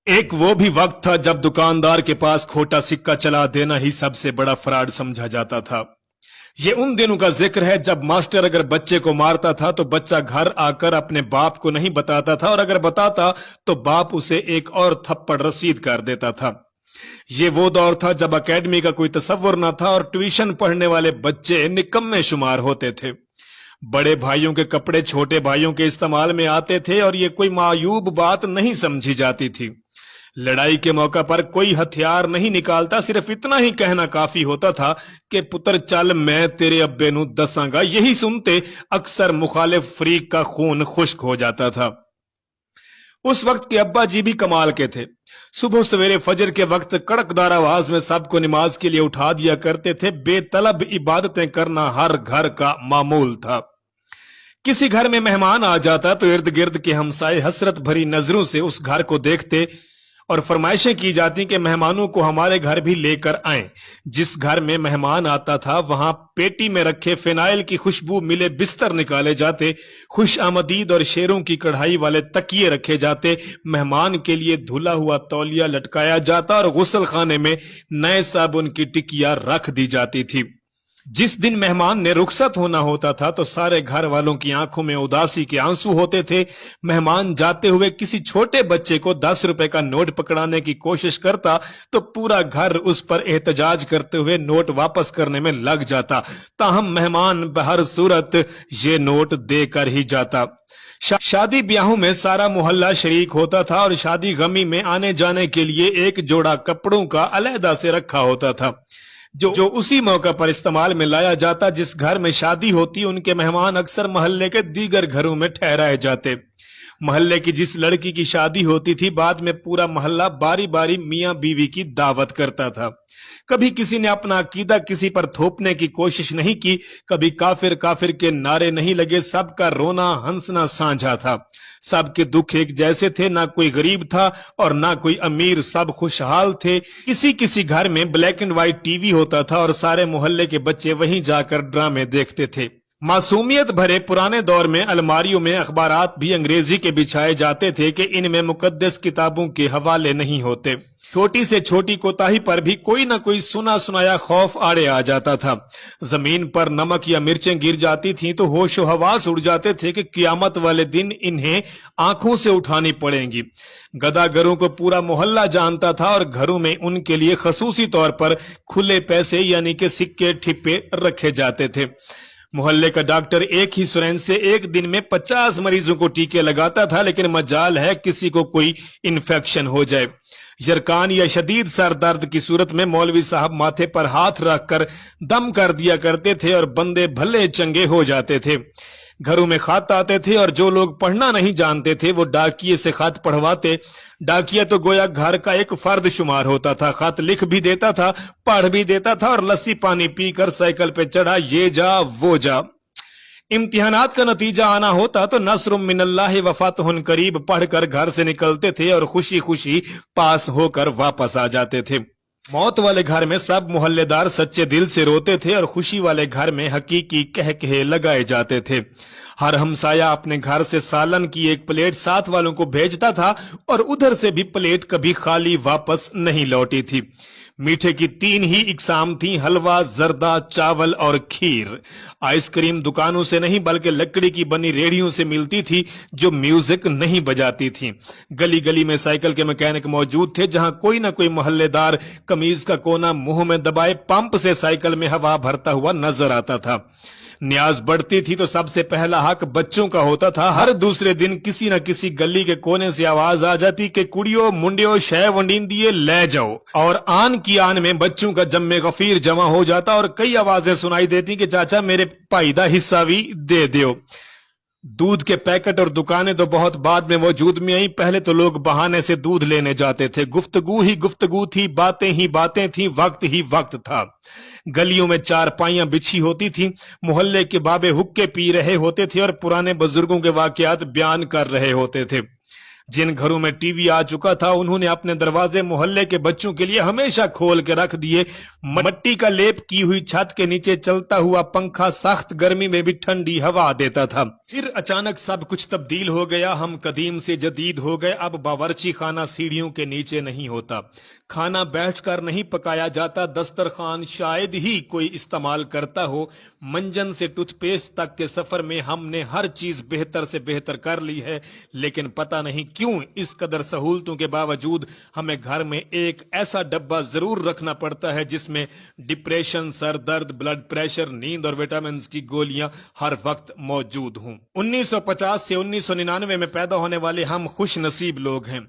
एक वो भी वक्त था जब दुकानदार के पास खोटा सिक्का चला देना ही सबसे बड़ा फ्रॉड समझा जाता था। ये उन दिनों का जिक्र है जब मास्टर अगर बच्चे को मारता था तो बच्चा घर आकर अपने बाप को नहीं बताता था, और अगर बताता तो बाप उसे एक और थप्पड़ रसीद कर देता था। ये वो दौर था जब एकेडमी का कोई तसव्वुर न था और ट्यूशन पढ़ने वाले बच्चे निकम्मे शुमार होते थे। बड़े भाइयों के कपड़े छोटे भाइयों के इस्तेमाल में आते थे और ये कोई मायूब बात नहीं समझी जाती थी। लड़ाई के मौका पर कोई हथियार नहीं निकालता, सिर्फ इतना ही कहना काफी होता था कि पुत्र चल मैं तेरे अब्बे नू दसांगा। यही सुनते अक्सर मुखालिफ फरीक का खून खुश्क हो जाता था। उस वक्त के अब्बा जी भी कमाल के थे। सुबह सवेरे फजर के वक्त कड़कदार आवाज में सबको नमाज के लिए उठा दिया करते थे। बेतलब इबादतें करना हर घर का मामूल था। किसी घर में मेहमान आ जाता तो इर्द गिर्द के हमसाए हसरत भरी नजरों से उस घर को देखते और फरमाइशें की जाती कि मेहमानों को हमारे घर भी लेकर आएं। जिस घर में मेहमान आता था वहां पेटी में रखे फिनाइल की खुशबू मिले बिस्तर निकाले जाते, खुश आमदीद और शेरों की कढ़ाई वाले तकिए रखे जाते, मेहमान के लिए धुला हुआ तौलिया लटकाया जाता और गुस्ल खाने में नए साबुन की टिकिया रख दी जाती थी। जिस दिन मेहमान ने रुखसत होना होता था तो सारे घर वालों की आंखों में उदासी के आंसू होते थे। मेहमान जाते हुए किसी छोटे बच्चे को 10 रुपए का नोट पकड़ाने की कोशिश करता तो पूरा घर उस पर एहतजाज करते हुए नोट वापस करने में लग जाता। ताहम मेहमान बहर सूरत ये नोट देकर ही जाता। शादी ब्याहों में सारा मोहल्ला शरीक होता था और शादी गमी में आने जाने के लिए एक जोड़ा कपड़ों का अलहदा से रखा होता था जो उसी मौका पर इस्तेमाल में लाया जाता। जिस घर में शादी होती उनके मेहमान अक्सर मोहल्ले के दीगर घरों में ठहराए जाते। मोहल्ले की जिस लड़की की शादी होती थी बाद में पूरा मोहल्ला बारी बारी मियां बीवी की दावत करता था। कभी किसी ने अपना अकीदा किसी पर थोपने की कोशिश नहीं की, कभी काफिर काफिर के नारे नहीं लगे। सबका रोना हंसना साझा था, सबके दुख एक जैसे थे। ना कोई गरीब था और ना कोई अमीर, सब खुशहाल थे। किसी किसी घर में ब्लैक एंड व्हाइट टीवी होता था और सारे मोहल्ले के बच्चे वहीं जाकर ड्रामे देखते थे। मासूमियत भरे पुराने दौर में अलमारियों में अखबारात भी अंग्रेजी के बिछाए जाते थे कि इनमें मुकद्दस किताबों के हवाले नहीं होते। छोटी से छोटी कोताही पर भी कोई ना कोई सुना सुनाया खौफ आड़े आ जाता था। जमीन पर नमक या मिर्चें गिर जाती थीं तो होशो हवास उड़ जाते थे कि कियामत वाले दिन इन्हें आंखों से उठानी पड़ेंगी। गदागरों को पूरा मोहल्ला जानता था और घरों में उनके लिए खसूसी तौर पर खुले पैसे यानी कि सिक्के ठिप्पे रखे जाते थे। मोहल्ले का डॉक्टर एक ही सुरैन से एक दिन में 50 मरीजों को टीके लगाता था, लेकिन मजाल है किसी को कोई इन्फेक्शन हो जाए। यरकान या शदीद सर दर्द की सूरत में मौलवी साहब माथे पर हाथ रखकर दम कर दिया करते थे और बंदे भले चंगे हो जाते थे। घरों में खत आते थे और जो लोग पढ़ना नहीं जानते थे वो डाकिये से खत पढ़वाते। डाकिया तो गोया घर का एक फर्द शुमार होता था। खत लिख भी देता था, पढ़ भी देता था और लस्सी पानी पीकर साइकिल पे चढ़ा ये जा वो जा। इम्तिहानात का नतीजा आना होता तो नस्रुम मिनल्लाहि व फतहुन करीब पढ़कर घर से निकलते थे और खुशी खुशी पास होकर वापस आ जाते थे। मौत वाले घर में सब मोहल्लेदार सच्चे दिल से रोते थे और खुशी वाले घर में हकीकी कहकहे लगाए जाते थे। हर हमसाया अपने घर से सालन की एक प्लेट साथ वालों को भेजता था और उधर से भी प्लेट कभी खाली वापस नहीं लौटी थी। मीठे की 3 ही इकसाम थी, हलवा, जर्दा, चावल और खीर। आइसक्रीम दुकानों से नहीं बल्कि लकड़ी की बनी रेहड़ियों से मिलती थी जो म्यूजिक नहीं बजाती थी। गली गली में साइकिल के मैकेनिक मौजूद थे, जहां कोई ना कोई मोहल्लेदार कमीज का कोना मुंह में दबाए पंप से साइकिल में हवा भरता हुआ नजर आता था। न्याज बढ़ती थी तो सबसे पहला हक बच्चों का होता था। हर दूसरे दिन किसी न किसी गली के कोने से आवाज आ जाती कि कुड़ियो मुंडियो शय वंडींदिए ले जाओ, और आन की आन में बच्चों का जम्मे गफीर जमा हो जाता और कई आवाजें सुनाई देती कि चाचा मेरे भाई दा हिस्सा भी दे दियो। दूध के पैकेट और दुकानें तो बहुत बाद में वजूद में आई। पहले तो लोग बहाने से दूध लेने जाते थे। गुफ्तगू ही गुफ्तगू थी, बातें ही बातें थी, वक्त ही वक्त था। गलियों में चारपाइयां बिछी होती थी, मोहल्ले के बाबे हुक्के पी रहे होते थे और पुराने बुजुर्गों के वाकयात बयान कर रहे होते थे। जिन घरों में टीवी आ चुका था उन्होंने अपने दरवाजे मोहल्ले के बच्चों के लिए हमेशा खोल के रख दिए। मट्टी का लेप की हुई छत के नीचे चलता हुआ पंखा सख्त गर्मी में भी ठंडी हवा देता था। फिर अचानक सब कुछ तब्दील हो गया, हम कदीम से जदीद हो गए। अब बावर्ची खाना सीढ़ियों के नीचे नहीं होता, खाना बैठकर नहीं पकाया जाता, दस्तरखान शायद ही कोई इस्तेमाल करता हो। मंजन से टूथपेस्ट तक के सफर में हमने हर चीज बेहतर से बेहतर कर ली है, लेकिन पता नहीं क्यों इस कदर सहूलतों के बावजूद हमें घर में एक ऐसा डब्बा जरूर रखना पड़ता है जिसमें डिप्रेशन, सर दर्द, ब्लड प्रेशर, नींद और विटामिन की गोलियां हर वक्त मौजूद हों। 1950 से 1999 में पैदा होने वाले हम खुश नसीब लोग हैं,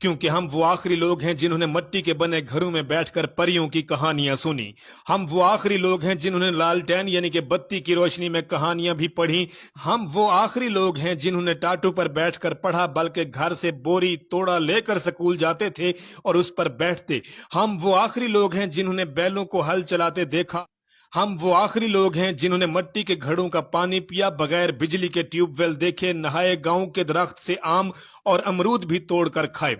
क्योंकि हम वो आखिरी लोग हैं जिन्होंने मिट्टी के बने घरों में बैठकर परियों की कहानियां सुनी। हम वो आखिरी लोग हैं जिन्होंने लालटेन यानी कि बत्ती की रोशनी में कहानियां भी पढ़ी। हम वो आखिरी लोग हैं जिन्होंने टाटू पर बैठकर पढ़ा, बल्कि घर से बोरी तोड़ा लेकर स्कूल जाते थे और उस पर बैठते। हम वो आखिरी लोग हैं जिन्होंने बैलों को हल चलाते देखा। हम वो आखिरी लोग हैं जिन्होंने मिट्टी के घड़ों का पानी पिया, बगैर बिजली के ट्यूबवेल देखे, नहाए, गांव के दरख्त से आम और अमरूद भी तोड़कर खाए,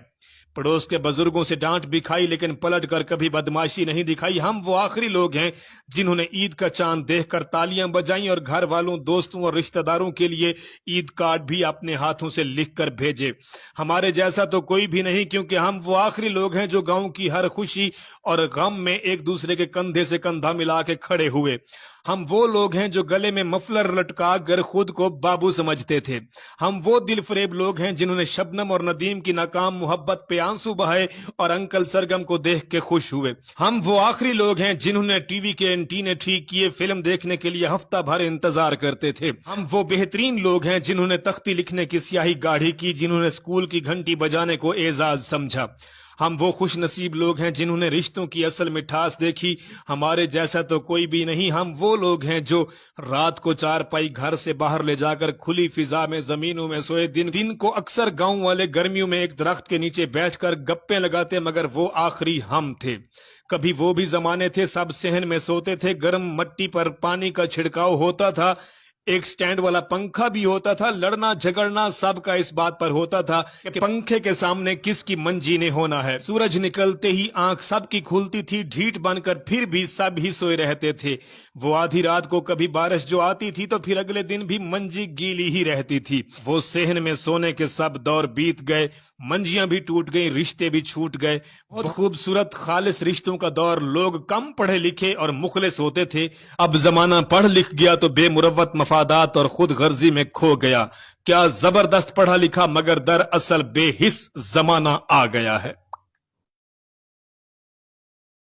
पड़ोस के बुजुर्गों से डांट भी खाई, लेकिन पलट कर कभी बदमाशी नहीं दिखाई। हम वो आखिरी लोग हैं जिन्होंने ईद का चांद देखकर तालियां बजाई और घर वालों, दोस्तों और रिश्तेदारों के लिए ईद कार्ड भी अपने हाथों से लिखकर भेजे। हमारे जैसा तो कोई भी नहीं, क्योंकि हम वो आखिरी लोग हैं जो गांव की हर खुशी और गम में एक दूसरे के कंधे से कंधा मिला के खड़े हुए। हम वो लोग हैं जो गले में मफलर लटका कर खुद को बाबू समझते थे। हम वो दिल फरेब लोग हैं जिन्होंने शबनम और नदीम की नाकाम मोहब्बत पे आंसू बहाए और अंकल सरगम को देख के खुश हुए। हम वो आखिरी लोग हैं जिन्होंने टीवी के एंटीने ठीक किए, फिल्म देखने के लिए हफ्ता भर इंतजार करते थे। हम वो बेहतरीन लोग हैं जिन्होंने तख्ती लिखने की स्याही गाढ़ी की, जिन्होंने स्कूल की घंटी बजाने को एजाज समझा। हम वो खुश नसीब लोग हैं जिन्होंने रिश्तों की असल मिठास देखी। हमारे जैसा तो कोई भी नहीं। हम वो लोग हैं जो रात को चारपाई घर से बाहर ले जाकर खुली फिजा में जमीनों में सोए, दिन को अक्सर गांव वाले गर्मियों में एक दरख्त के नीचे बैठकर गप्पे लगाते, मगर वो आखिरी हम थे। कभी वो भी जमाने थे सब सहन में सोते थे, गर्म मट्टी पर पानी का छिड़काव होता था, एक स्टैंड वाला पंखा भी होता था। लड़ना झगड़ना सबका इस बात पर होता था कि पंखे के सामने किसकी मंजी ने होना है। सूरज निकलते ही आंख सबकी खुलती थी, ढीठ बनकर फिर भी सब ही सोए रहते थे। वो आधी रात को कभी बारिश जो आती थी तो फिर अगले दिन भी मंजी गीली ही रहती थी। वो सहन में सोने के सब दौर बीत गए, मंजियां भी टूट गई, रिश्ते भी छूट गए। बहुत खूबसूरत खालिस रिश्तों का दौर, लोग कम पढ़े लिखे और मुखलिस होते थे। अब जमाना पढ़ लिख गया तो बेमुरव्वत मफादात और खुद गर्जी में खो गया। क्या जबरदस्त पढ़ा लिखा मगर दरअसल बेहिस जमाना आ गया है।